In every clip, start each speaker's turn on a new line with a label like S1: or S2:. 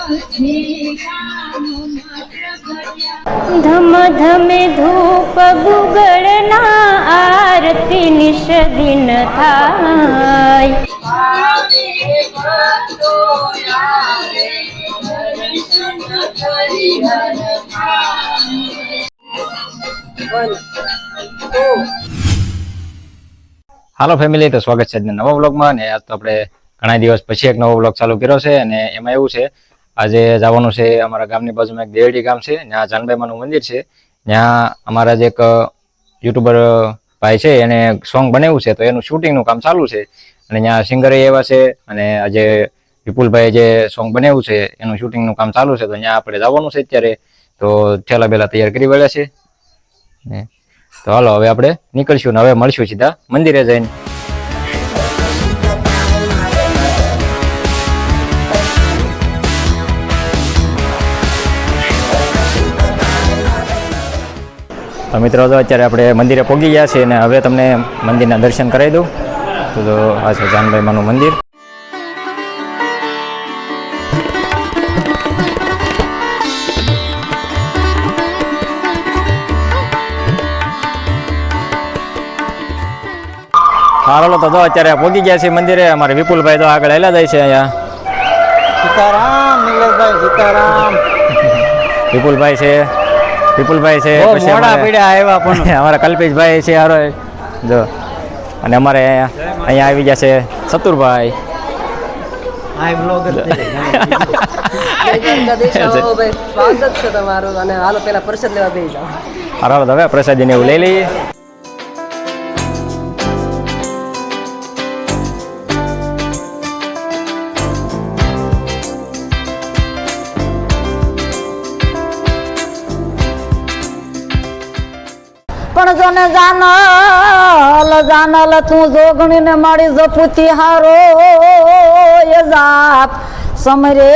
S1: ધમ ધમે ધૂપ ગુગળના આરતી નિશ દિન થાય.
S2: હાલો ફેમિલી, તો સ્વાગત છે આજના નવા વ્લોગમાં. ને આજ તો આપણે ઘણા દિવસ પછી એક નવો વ્લોગ ચાલુ કર્યો છે. અને એમાં એવું છે, આજે જવાનું છે અમારા ગામની બાજુમાં એક દેવડી ગામ છે, ત્યાં જાનબાઈમાનું મંદિર છે. ત્યાં અમારા જે એક યુટ્યુબર ભાઈ છે એને સોંગ બનાવ્યું છે, તો એનું શૂટિંગનું કામ ચાલુ છે. અને ત્યાં સિંગરે એવા છે, અને આજે વિપુલભાઈ જે સોંગ બનાવ્યું છે એનું શૂટિંગનું કામ ચાલુ છે. તો ત્યાં આપણે જવાનું છે અત્યારે. તો ઠેલા બેલા તૈયાર કરી વળ્યા છે. તો હાલો હવે આપણે નીકળશું ને હવે મળશું સીધા મંદિરે જઈને. તો મિત્રો, તો અત્યારે આપણે મંદિરે પહોંચી ગયા છીએ અને હવે તમને મંદિરના દર્શન કરાવી દઉં. તો આ છે જાનબાઈમાનું મંદિર. હાલો, તો અત્યારે પહોંચી ગયા છે મંદિરે. અમારે વિપુલભાઈ તો આગળ હેલા જાય છે. અહીંયા
S3: સીતારામ નિલેશભાઈ, સીતારામ.
S2: વિપુલભાઈ છે, પછી અમારા કલ્પેશભાઈ છે હારો જો. અને અમારે અહીંયા આવી ગયા છે ચતુરભાઈ.
S3: સ્વાગત છે તમારું. અને હાલો પેલા પ્રસાદ લેવા બેસી જાઓ.
S2: હાલો, હવે પ્રસાદીને એવું લઈ લઈએ.
S4: પણ જોને જાનલ તું જોગણી ને મારી જપુતી હારો એ જાપ સમરે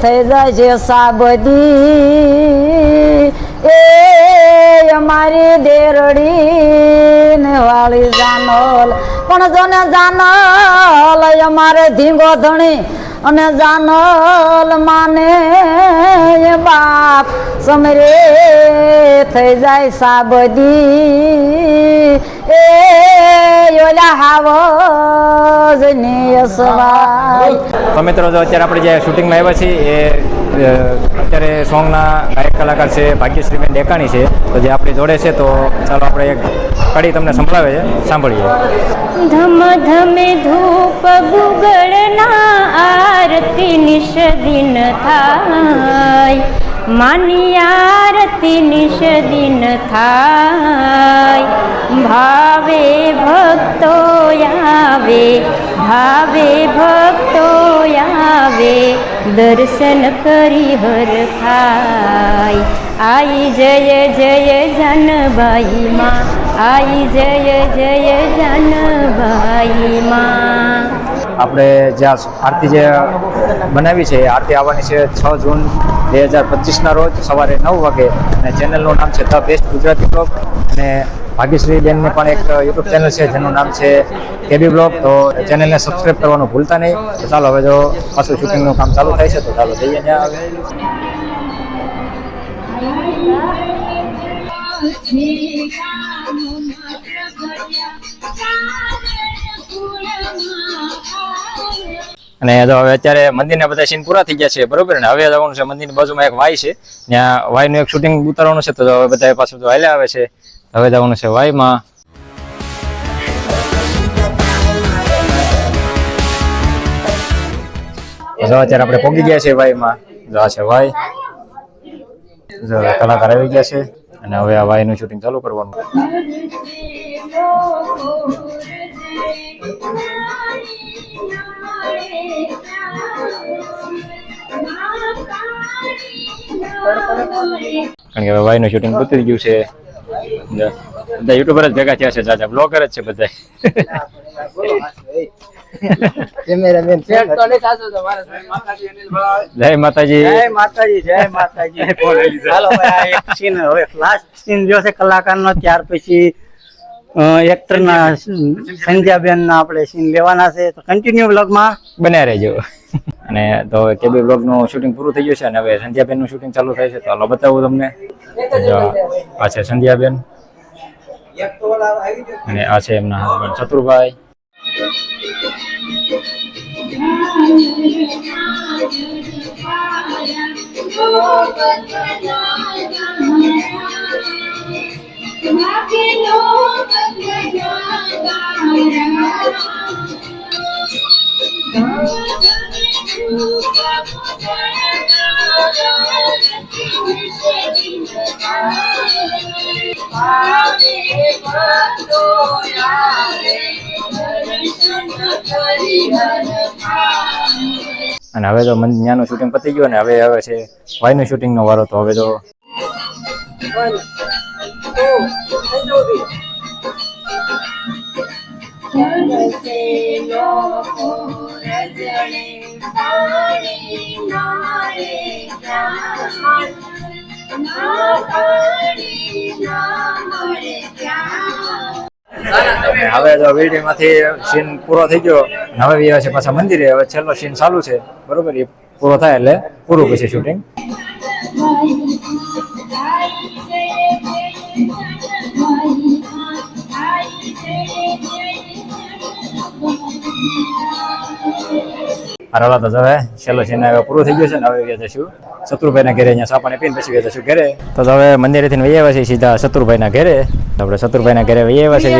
S4: થઈ જાય છે સાબદી એ અમારી દેરડી ને વાળી જાનલ. પણ જોને જાનલ અમારે ધીંગો ધણી અને જાનલ માને એ બાપ સમરે થઈ જાય સાબદી એ ઓલા હાવજ ને સવાય.
S2: તો મિત્રો, જો અત્યારે આપણે જે શૂટિંગમાં આવ્યા છીએ એ અત્યારે સોંગના ગાયક કલાકાર છે ભાગ્યશ્રીબેન ડેકાણી છે. તો જે આપણી જોડે છે, તો ચાલો આપણે એક કડી તમને સંભળાવે છે, સાંભળીએ.
S1: ધમ ધમે ધૂપ ગુગળના આરતી નિશ દિન થાય. માની આરતી નિશ દિન થાય. ભાવે ભક્તો આવે, ભાવે ભક્તો આવે, દર્શન કરી હર ખાય. આઈ જય જય જાનબાઈ માં, આઈ જય જય જાનબાઈ માં.
S2: આપણે જ્યાં આરતી જે બનાવી છે, આરતી આવવાની છે 6 જૂન 2025ના રોજ સવારે 9 વાગે. અને ચેનલનું નામ છે ધ બેસ્ટ ગુજરાતી બ્લોગ. અને ભાગ્યશ્રી બેનની પણ એક યુટ્યુબ ચેનલ છે જેનું નામ છે કેબી બ્લોગ. તો ચેનલને સબસ્ક્રાઈબ કરવાનું ભૂલતા નહીં. તો ચાલો હવે જો પાછું શૂટિંગનું કામ ચાલુ થાય છે, તો ચાલો જઈએ ત્યાં. અને જો હવે અત્યારે મંદિરના બધા સીન પૂરા થઈ ગયા છે, બરોબર ને? હવે જવાનું છે મંદિરની બાજુમાં એક વાય છે, ત્યાં વાયનું એક શૂટિંગ ઉતારવાનું છે. તો હવે બધા પાછું તો હાલ્યા આવે છે. હવે જવાનું છે વાયમાં. જો અત્યારે આપણે પહોંચી ગયા છે વાયમાં. જો આ છે વાય, જો કલાકાર આવી ગયા છે. અને હવે આ વાયનું શૂટિંગ ચાલુ કરવાનું. કારણ કે હવે વાયનું શૂટિંગ પતી ગયું છે. બધા યુટ્યુબર જ ભેગા થયા છે, જાજા બ્લોગર જ છે બધા.
S3: કેમેરામેન
S2: જય માતાજી,
S3: જય માતાજી, જય માતાજી. હાલો ભાઈ, આ એક સીન હવે લાસ્ટ સીન જો છે કલાકારનો. ત્યાર પછી એક્ટરના સંધ્યાબેન ના આપણે સીન લેવાના છે. તો કન્ટિન્યુ વ્લોગમાં
S2: બન્યા રહેજો. અને તો કેબી બ્લોગ નું શૂટિંગ પૂરું થઈ ગયું છે અને હવે સંધ્યાબેન નું શૂટિંગ ચાલુ થાય છે. તો હાલો બતાવું તમને. જો આ છે સંધ્યાબેન અને આ છે એમના હસબન્ડ શત્રુભાઈ. અને હવે તો ત્યાંનું શૂટિંગ પતી ગયું ને હવે આવે છે વાયનું શૂટિંગ નો વારો. તો હવે તો હવે તો વિડીયો માંથી સીન પૂરો થઈ ગયો. હવે આવ્યા છે પાછા મંદિરે. હવે છેલ્લો સીન ચાલુ છે બરોબર. એ પૂરો થાય એટલે પૂરું પછી શૂટિંગ. હાલો તો હવે છેલ્લો સીન હવે પૂરો થઈ ગયો છે ને હવે ગયા જશું શત્રુભાઈ ના ઘરે. અહીંયા સાપાને પીને પછી ગયા જશું ઘરે. તો હવે મંદિરેથી વહી આવ્યા છે સીધા શત્રુભાઈ ના ઘરે. આપણે શત્રુભાઈ ના ઘરે વહી આવ્યા છે.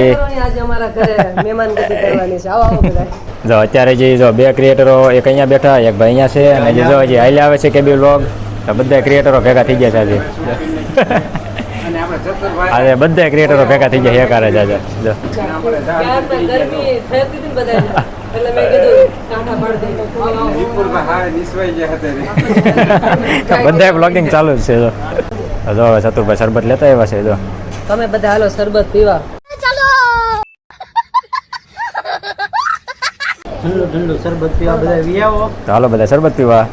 S2: જો અત્યારે જે જો બે ક્રિએટરો એક અહીંયા બેઠા એક ભાઈ અહીંયા છે અને જે જો હજી હાલે આવે છે કેબી વ્લોગ. તો બધા ક્રિએટરો ભેગા થઈ ગયા છે આજે. આજે બધા ક્રિએટરો ભેગા થઈ ગયા એક હારે જ આજે. જો બધા બ્લોગિંગ ચાલુ જ છે. જો હવે શત્રુભાઈ શરબત લેતા આવ્યા છે. જો
S5: તમે બધા હાલો શરબત પીવા.
S3: ઠંડુ શરબત પીવા બધા વિયાવો.
S2: તો હાલો બધા શરબત પીવા.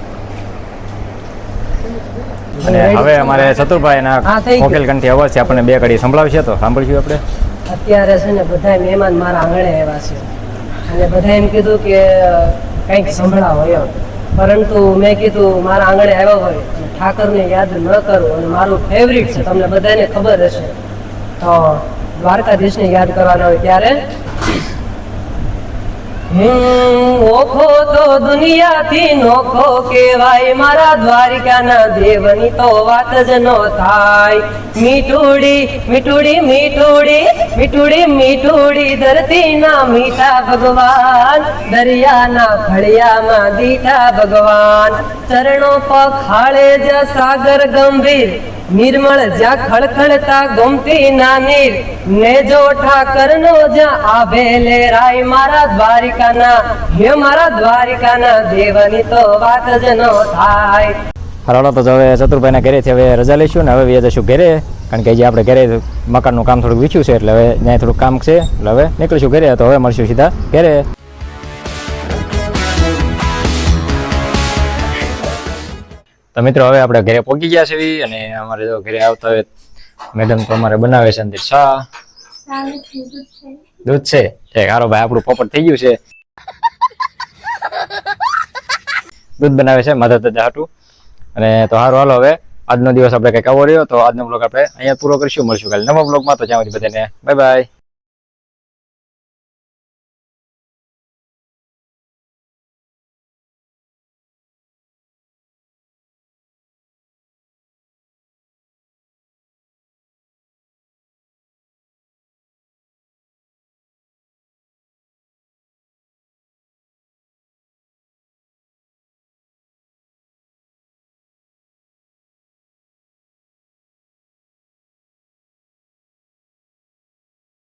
S2: અને હવે અમારે શત્રુભાઈ ના કોકેલ કંઠી અવાજ છે. આપણને બે ઘડી સંભળાવશે તો સાંભળશું આપણે.
S5: અત્યારે છે ને બધા મહેમાન મારા આંગણે આવ્યા છે અને બધા એમ કીધું કે કંઈક સંભળાવો એમ. પરંતુ મેં કીધું મારા આંગણે આવ્યા હોય અને ઠાકરને યાદ ન કરું અને મારું ફેવરિટ છે તમને બધાને ખબર હશે તો દ્વારકાધીશને યાદ કરવાના હોય ત્યારે ઓખો તો દુનિયાથી નોખો કેવાય મારા દ્વારિકાના દેવની તો વાત જ ન થાય. મીઠુડી મીઠુડી મીઠુડી મીઠુડી મીઠુડી ધરતીના મીઠા ભગવાન દરિયાના ફળિયામાં દીઠા ભગવાન ચરણો પખાળે જ સાગર ગંભીર નિર્મળ જ્યાં ખળખળતા ગમતી ના નીર ને જો ઠાકરનો જ્યાં આભેલે રાય મારા દ્વારિકાના હે મારા દ્વારિકાના દેવની તો વાત જ ન થાય.
S2: હાલો તો હવે શત્રુભાઈ ના ઘરેથી હવે રજા લઈશું ને હવે વ્યા જશું ઘરે. કારણ કે જે આપણે ઘરે મકાનનું કામ થોડુંક વીછ્યું છે એટલે હવે ત્યાં થોડુંક કામ છે એટલે હવે નીકળીશું ઘરે. તો હવે મળશું સીધા ઘરે. તો મિત્રો હવે આપણે ઘરે પહોંચી ગયા છે અને અમારે જો ઘરે આવતા હોય મેડમ તો અમારે બનાવે છે અંદર ચા દૂધ છે. હારો ભાઈ આપણું પોપટ થઈ ગયું છે. દૂધ બનાવે છે મદદ દાદા હાટું. અને તો સારું હાલો હવે આજનો દિવસ આપણે કંઈક આવો રહ્યો. તો આજનો બ્લોગ આપણે અહીંયા પૂરો કરીશું. મળશું કાલે નવા બ્લોગમાં. તો ત્યાં સુધી બધાને બાય બાય.